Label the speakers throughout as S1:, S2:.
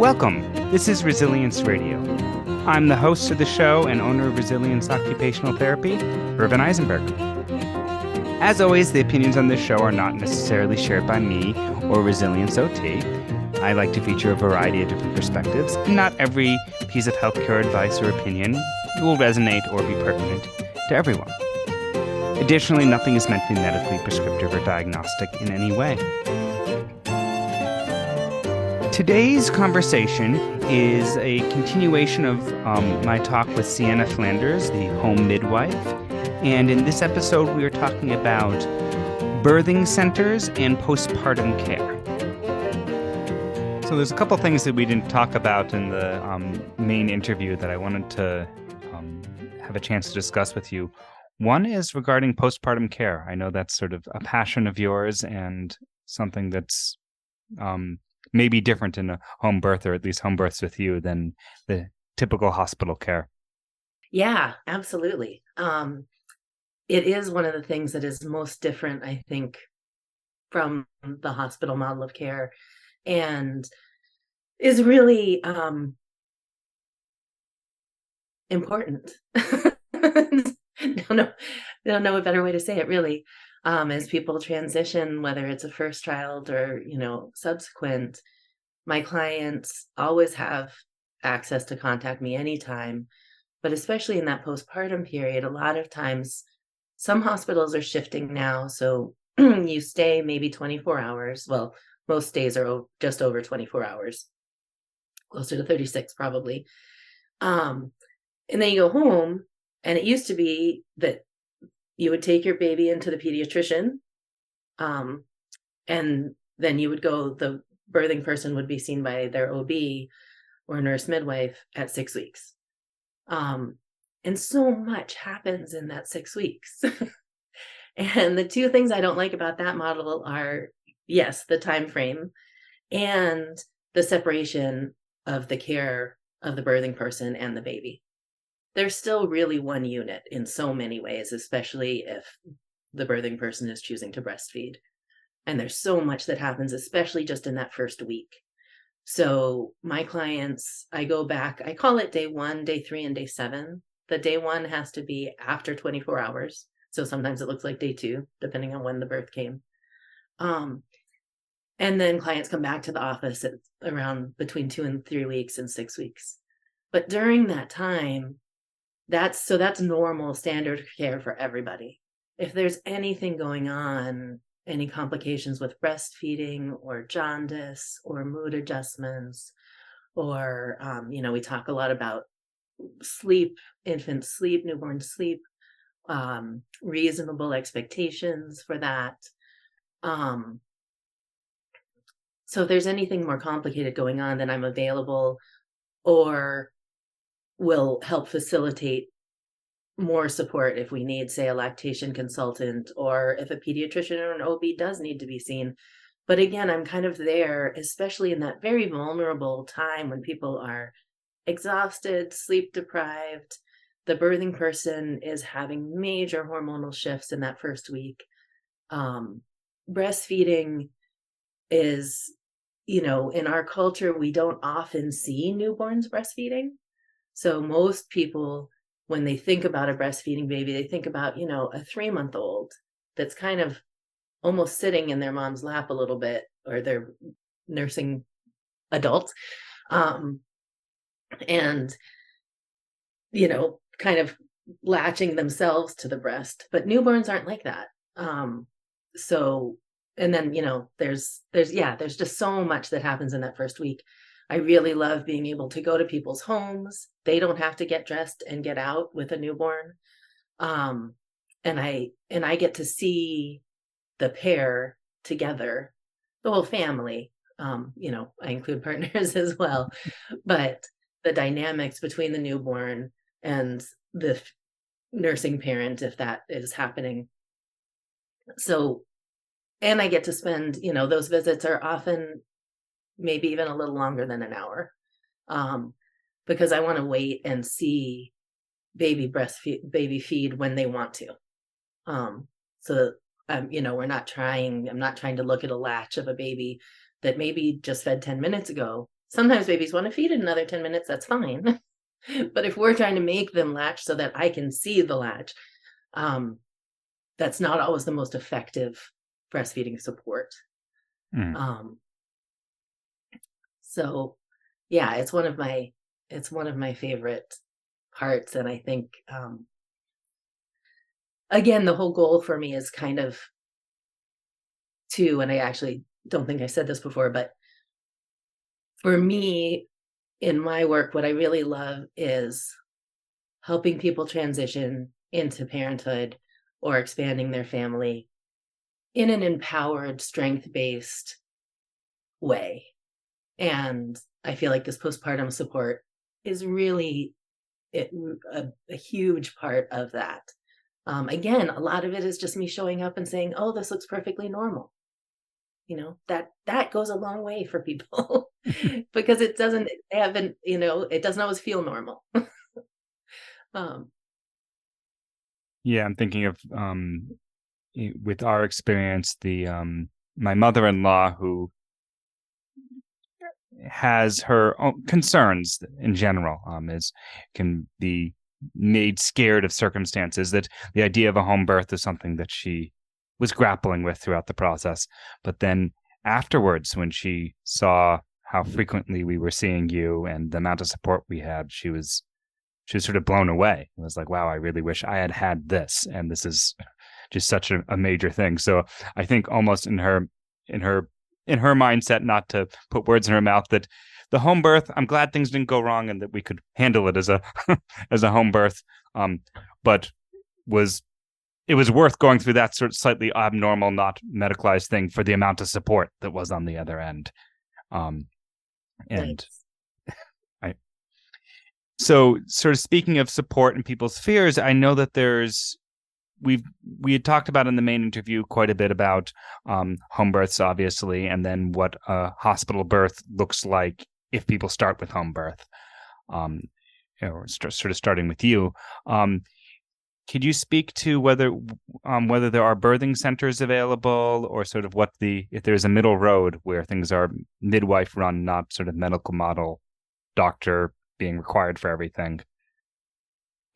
S1: Welcome. This is Resilience Radio. I'm the host of the show and owner of Resilience Occupational Therapy, Irvin Eisenberg. As always, the opinions on this show are not necessarily shared by me or Resilience OT. I like to feature a variety of different perspectives. Not every piece of healthcare advice or opinion will resonate or be pertinent to everyone. Additionally, nothing is meant to be medically prescriptive or diagnostic in any way. Today's conversation is a continuation of my talk with Sienna Flanders, the home midwife. And in this episode, we are talking about birthing centers and postpartum care. So there's a couple things that we didn't talk about in the main interview that I wanted to have a chance to discuss with you. One is regarding postpartum care. I know that's sort of a passion of yours and something that's maybe different in a home birth, or at least home births with you, than the typical hospital care.
S2: Yeah, absolutely. It is one of the things that is most different, I think, from the hospital model of care, and is really important. Don't know a better way to say it, really. As people transition, whether it's a first child or, subsequent, my clients always have access to contact me anytime. But especially in that postpartum period, a lot of times, some hospitals are shifting now. So you stay maybe 24 hours. Well, most days are just over 24 hours, closer to 36 probably. And then you go home, and it used to be that you would take your baby into the pediatrician, and then you would go, the birthing person would be seen by their OB or nurse midwife at 6 weeks. And so much happens in that 6 weeks. And the two things I don't like about that model are, yes, the time frame and the separation of the care of the birthing person and the baby. They're still really one unit in so many ways, especially if the birthing person is choosing to breastfeed. And there's so much that happens, especially just in that first week. So my clients, I go back, I call it day 1, day 3, and day 7. The day 1 has to be after 24 hours. So sometimes it looks like day 2, depending on when the birth came. And then clients come back to the office at around between 2 and 3 weeks and 6 weeks. But during that time, that's normal standard care for everybody. If there's anything going on, any complications with breastfeeding or jaundice or mood adjustments, or, we talk a lot about sleep, infant sleep, newborn sleep, reasonable expectations for that. So if there's anything more complicated going on, then I'm available or will help facilitate more support if we need, say, a lactation consultant, or if a pediatrician or an OB does need to be seen. But again, I'm kind of there, especially in that very vulnerable time when people are exhausted, sleep deprived. The birthing person is having major hormonal shifts in that first week. Breastfeeding is, in our culture, we don't often see newborns breastfeeding. So most people, when they think about a breastfeeding baby, they think about, a 3-month-old that's kind of almost sitting in their mom's lap a little bit, or they're nursing adults. And, kind of latching themselves to the breast. But newborns aren't like that. So, and then, there's just so much that happens in that first week. I really love being able to go to people's homes. They don't have to get dressed and get out with a newborn. And I get to see the pair together, the whole family. I include partners as well, but the dynamics between the newborn and the nursing parent, if that is happening. So, and I get to spend, those visits are often maybe even a little longer than an hour, because I want to wait and see baby feed when they want to. So I'm not trying to look at a latch of a baby that maybe just fed 10 minutes ago Sometimes babies want to feed in another 10 minutes, that's fine. But if we're trying to make them latch so that I can see the latch, that's not always the most effective breastfeeding support.
S1: Mm.
S2: So yeah, it's one of my favorite parts. And I think, again, the whole goal for me is kind of and I actually don't think I said this before, but for me, in my work, what I really love is helping people transition into parenthood or expanding their family in an empowered, strength-based way. And I feel like this postpartum support is really a huge part of that. Again, a lot of it is just me showing up and saying, oh, this looks perfectly normal. That goes a long way for people because it doesn't always feel normal.
S1: Yeah, I'm thinking of with our experience, my mother-in-law, who has her own concerns in general, can be made scared of circumstances, that the idea of a home birth is something that she was grappling with throughout the process. But then afterwards, when she saw how frequently we were seeing you and the amount of support we had, she was sort of blown away. It was like, wow, I really wish I had had this. And this is just such a major thing. So I think almost in her mindset, not to put words in her mouth, that the home birth, I'm glad things didn't go wrong and that we could handle it as a as a home birth. But it was worth going through that sort of slightly abnormal, not medicalized thing for the amount of support that was on the other end. And
S2: Nice.
S1: So sort of speaking of support and people's fears, I know that we had talked about in the main interview quite a bit about home births, obviously, and then what a hospital birth looks like if people start with home birth, sort of starting with you. Could you speak to whether there are birthing centers available, or sort of if there's a middle road where things are midwife run, not sort of medical model doctor being required for everything,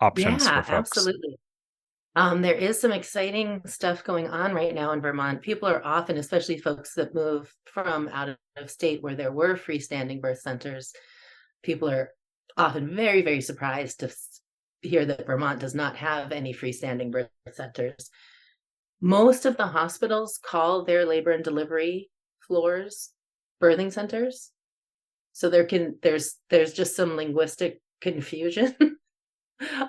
S1: options for
S2: Yeah,
S1: folks?
S2: absolutely. There is some exciting stuff going on right now in Vermont. People are often, especially folks that move from out of state where there were freestanding birth centers, people are often very, very surprised to hear that Vermont does not have any freestanding birth centers. Most of the hospitals call their labor and delivery floors birthing centers. So there's just some linguistic confusion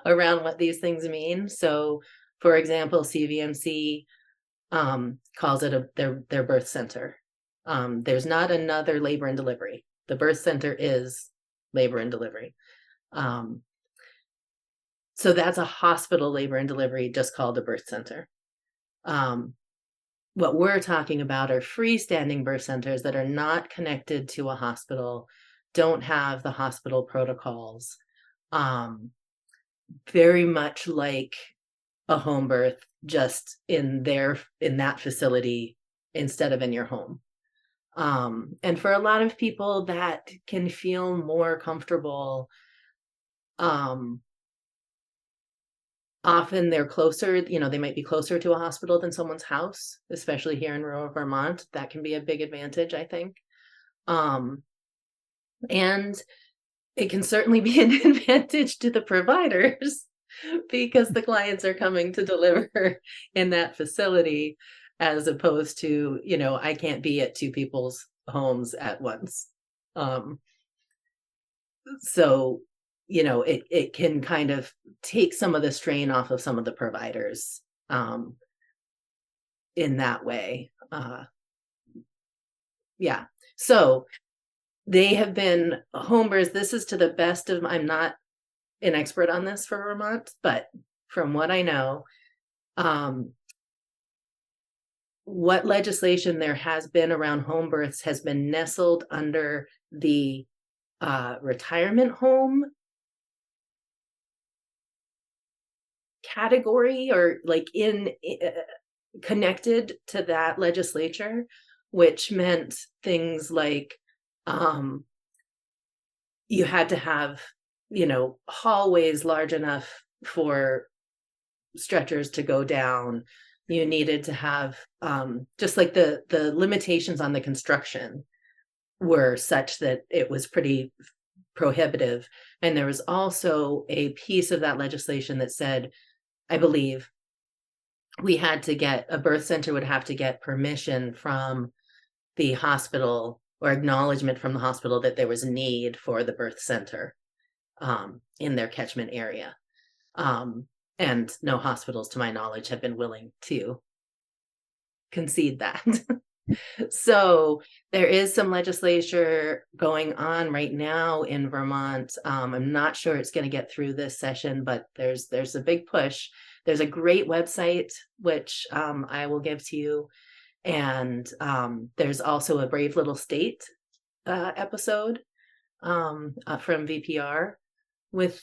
S2: around what these things mean. So, for example, CVMC calls it their birth center. There's not another labor and delivery. The birth center is labor and delivery. So that's a hospital labor and delivery just called a birth center. What we're talking about are freestanding birth centers that are not connected to a hospital, don't have the hospital protocols, very much like a home birth, just in that facility instead of in your home. And for a lot of people that can feel more comfortable, often they're closer, they might be closer to a hospital than someone's house, especially here in rural Vermont. That can be a big advantage, I think. And it can certainly be an advantage to the providers because the clients are coming to deliver in that facility, as opposed to, I can't be at two people's homes at once. So it can kind of take some of the strain off of some of the providers in that way. Yeah. So they have been home births. This is to the best of, I'm not an expert on this for Vermont, but from what I know, what legislation there has been around home births has been nestled under the retirement home category, or like connected to that legislature, which meant things like you had to have, hallways large enough for stretchers to go down. You needed to have, just like the limitations on the construction were such that it was pretty prohibitive. And there was also a piece of that legislation that said, I believe, a birth center would have to get permission from the hospital or acknowledgement from the hospital that there was a need for the birth center in their catchment area. And no hospitals, to my knowledge, have been willing to concede that. So there is some legislature going on right now in Vermont. I'm not sure it's going to get through this session, but there's a big push. There's a great website, which I will give to you. And there's also a Brave Little State episode from VPR with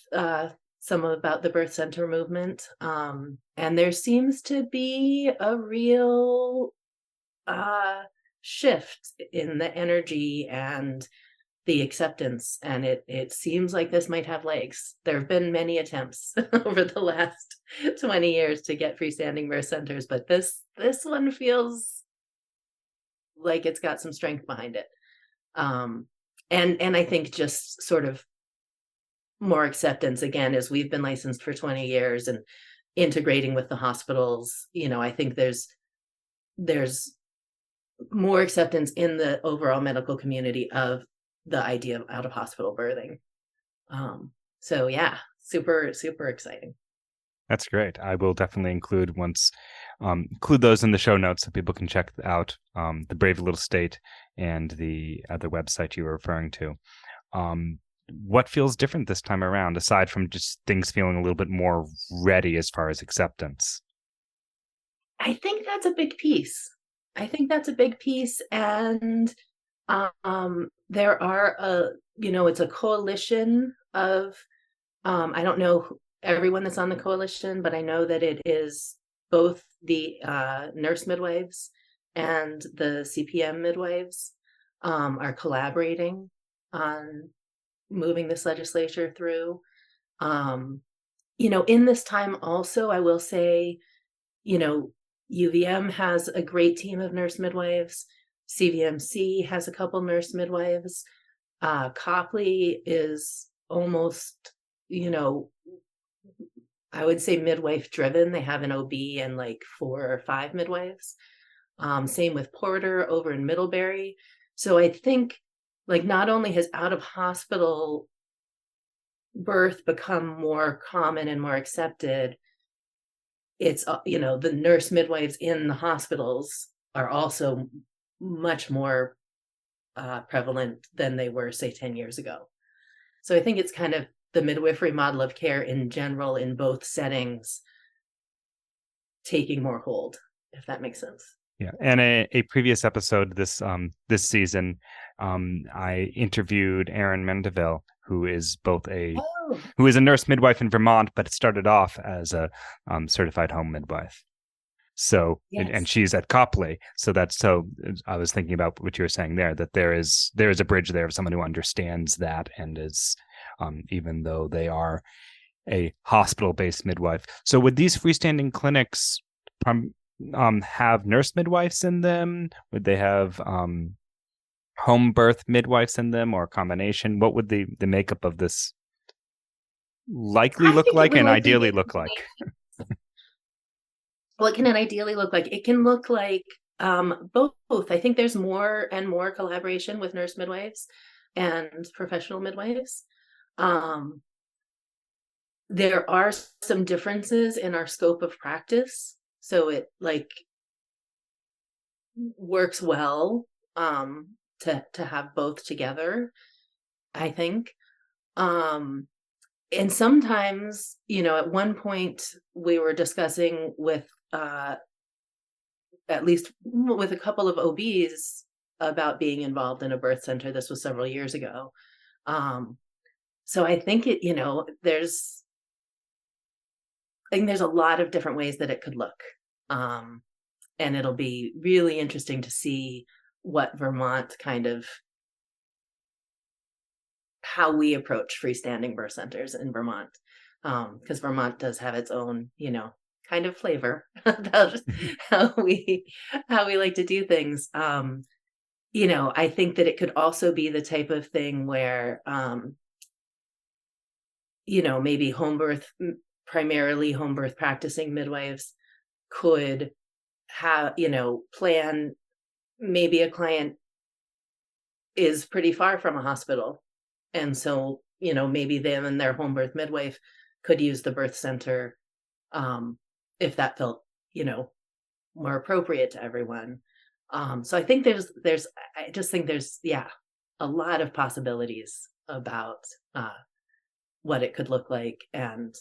S2: some about the birth center movement. And there seems to be a real shift in the energy and the acceptance, and it seems like this might have legs. There have been many attempts over the last 20 years to get freestanding birth centers, but this one feels like it's got some strength behind it. And I think just sort of more acceptance, again, as we've been licensed for 20 years and integrating with the hospitals. I think there's more acceptance in the overall medical community of the idea of out of hospital birthing. So yeah, super, super exciting.
S1: That's great. I will definitely include those in the show notes so people can check out the Brave Little State and the other website you were referring to. What feels different this time around, aside from just things feeling a little bit more ready as far as acceptance?
S2: I think that's a big piece. And there are it's a coalition of, I don't know everyone that's on the coalition, but I know that it is both the nurse midwives and the CPM midwives are collaborating on moving this legislature through. In this time also, I will say, UVM has a great team of nurse midwives. CVMC has a couple nurse midwives. Copley is almost, I would say midwife driven. They have an OB and like 4 or 5 midwives. Same with Porter over in Middlebury. So I think not only has out of hospital birth become more common and more accepted, it's, the nurse midwives in the hospitals are also much more prevalent than they were, say, 10 years ago. So I think it's kind of the midwifery model of care in general in both settings taking more hold, if that makes sense.
S1: Yeah, and a previous episode this season, I interviewed Erin Mendeville, who is who is a nurse midwife in Vermont, but started off as a certified home midwife. So,
S2: yes.
S1: And she's at Copley. So I was thinking about what you were saying there, that there is a bridge there of someone who understands that and is, even though they are a hospital-based midwife. So would these freestanding clinics have nurse midwives in them? Would they have home birth midwives in them, or a combination? What would the makeup of this likely look like and ideally look like?
S2: What can it ideally look like? It can look like both. I think there's more and more collaboration with nurse midwives and professional midwives. There are some differences in our scope of practice, so it works well to have both together, I think. And sometimes, at one point we were discussing with at least with a couple of OBs about being involved in a birth center. This was several years ago. So I think there's a lot of different ways that it could look. And it'll be really interesting to see what Vermont kind of, how we approach freestanding birth centers in Vermont, because Vermont does have its own, kind of flavor about how we like to do things. I think that it could also be the type of thing where, maybe primarily home birth practicing midwives could have, plan. Maybe a client is pretty far from a hospital. And so, maybe them and their home birth midwife could use the birth center, if that felt, more appropriate to everyone. So I think I just think there's a lot of possibilities about what it could look like, and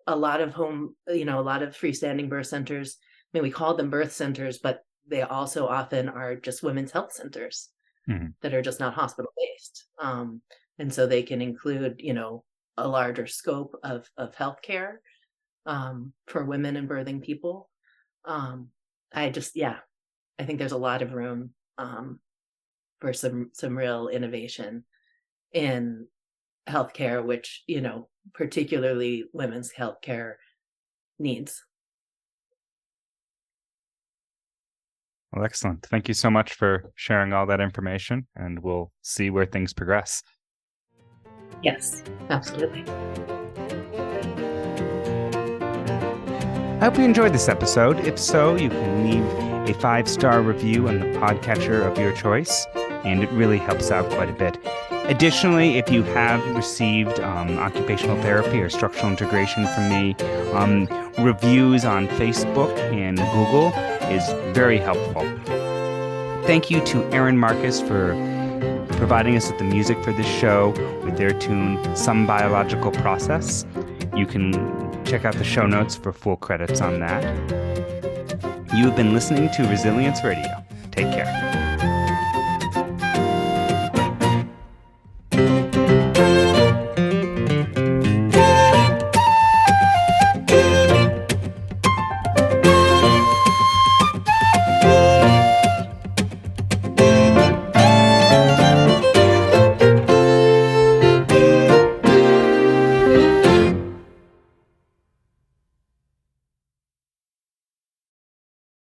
S2: a lot of a lot of freestanding birth centers. I mean, we call them birth centers, but they also often are just women's health centers that are just not hospital based. And so they can include, a larger scope of healthcare for women and birthing people. I think there's a lot of room for some real innovation in healthcare, which, particularly women's healthcare needs.
S1: Well, excellent. Thank you so much for sharing all that information, and we'll see where things progress.
S2: Yes, absolutely.
S1: I hope you enjoyed this episode. If so, you can leave a 5-star review on the podcatcher of your choice, and it really helps out quite a bit. Additionally, if you have received occupational therapy or structural integration from me, reviews on Facebook and Google is very helpful. Thank you to Aaron Marcus for providing us with the music for this show with their tune, Some Biological Process. You can check out the show notes for full credits on that. You have been listening to Resilience Radio. Take care.